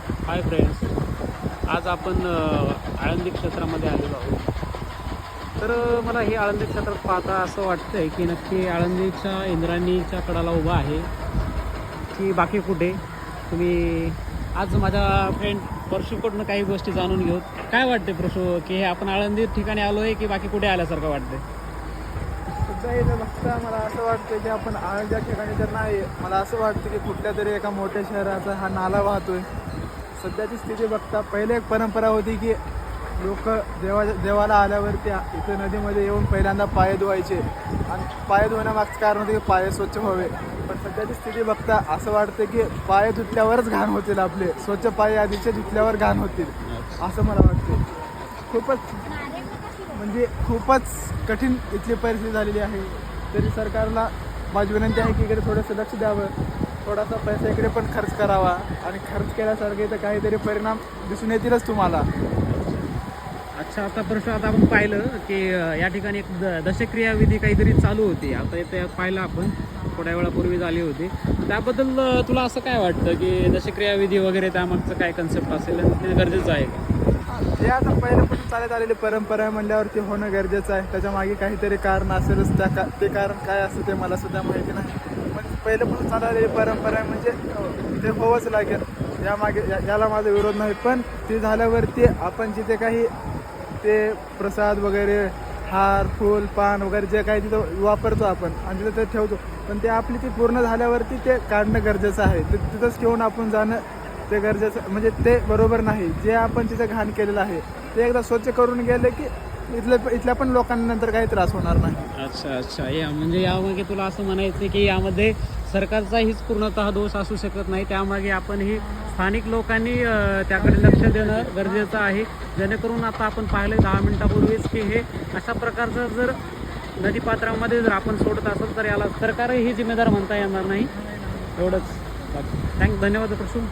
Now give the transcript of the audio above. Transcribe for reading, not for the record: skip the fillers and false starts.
Hi friends, आज आपण आळंदी क्षेत्रामध्ये आलेलो आहोत. तर मला हे आळंदी क्षेत्रात पाहता असं वाटतं आहे की नक्की आळंदीच्या इंद्रायणीच्या कडाला उभा आहे की बाकी कुठे. तुम्ही आज माझ्या फ्रेंड परशूकडनं काही गोष्टी जाणून घेऊ. काय वाटते परशू की हे आपण आळंदी ठिकाणी आलो आहे की बाकी कुठे आल्यासारखं वाटतंय? सध्या इथं बघता मला असं वाटतं की आपण आळंदी ठिकाणी तर नाही. मला असं वाटतं की कुठल्या तरी एका मोठ्या शहराचा हा नाला वाहतोय. सध्याची स्थिती बघता पहिले एक परंपरा होती की लोक देवाला आल्यावरती इथं नदीमध्ये येऊन पहिल्यांदा पाय धुवायचे आणि पाय धुवण्यामागचं कारण होतं की पाय स्वच्छ व्हावे. पण सध्याची स्थिती बघता असं वाटतं की पाय धुतल्यावरच घाण होतील, आपले स्वच्छ पाय आधीचे धुतल्यावर घाण होतील असं मला वाटते. खूपच कठीण इथली परिस्थिती झालेली आहे. तरी सरकारला माझी विनंती आहे की इकडे थोडंसं लक्ष द्यावं, थोडासा पैसा इकडे पण खर्च करावा आणि खर्च केल्यासारखे तर काहीतरी परिणाम दिसून येतीलच तुम्हाला. अच्छा, आता परशु आता आपण पाहिलं की या ठिकाणी एक दशक्रिया विधी काहीतरी चालू होती. आता इथे पाहिलं आपण थोड्या वेळापूर्वी झाली होती. त्याबद्दल तुला असं काय वाटतं की दशक्रिया विधी वगैरे त्यामागचं काय कन्सेप्ट असेल आणि ते गरजेचं आहे का? हे आता पहिल्यापासून चालत आलेली परंपरा आहे म्हणल्यावरती होणं गरजेचं आहे. त्याच्यामागे काहीतरी कारण असेलच. ते कारण काय असतं ते मला सुद्धा माहिती नाही. पण पहिल्यापासून चाललेली परंपरा आहे म्हणजे ते होवंच लागेल. याला माझा विरोध नाही. पण ते झाल्यावरती आपण जिथे काही ते प्रसाद वगैरे हार फूल पान वगैरे जे काही तिथं वापरतो आपण आणि तिथं ते ठेवतो, पण ते आपली ती पूर्ण झाल्यावरती ते काढणं गरजेचं आहे. ते तिथंच ठेवून आपण जाणं ते गरजेचं म्हणजे ते बरोबर नाही. जे आपण तिथं घाण केलेलं आहे ते एकदा स्वच्छ करून गेले की इथल्या पण लोकांना नंतर काही त्रास होणार नाही. अच्छा, म्हणजे यामागे तुला असं म्हणायचं की यामध्ये सरकारचाहीच पूर्णतः दोष असू शकत नाही. त्यामागे आपण ही स्थानिक लोकांनी त्याकडे लक्ष देणं गरजेचं आहे. जेणेकरून आता आपण पाहिलं 10 मिनिटापूर्वीच की हे अशा प्रकारचं जर नदीपात्रामध्ये जर आपण सोडत असेल तर याला सरकारही जिम्मेदार म्हणता येणार नाही. एवढंच. धन्यवाद प्रसून.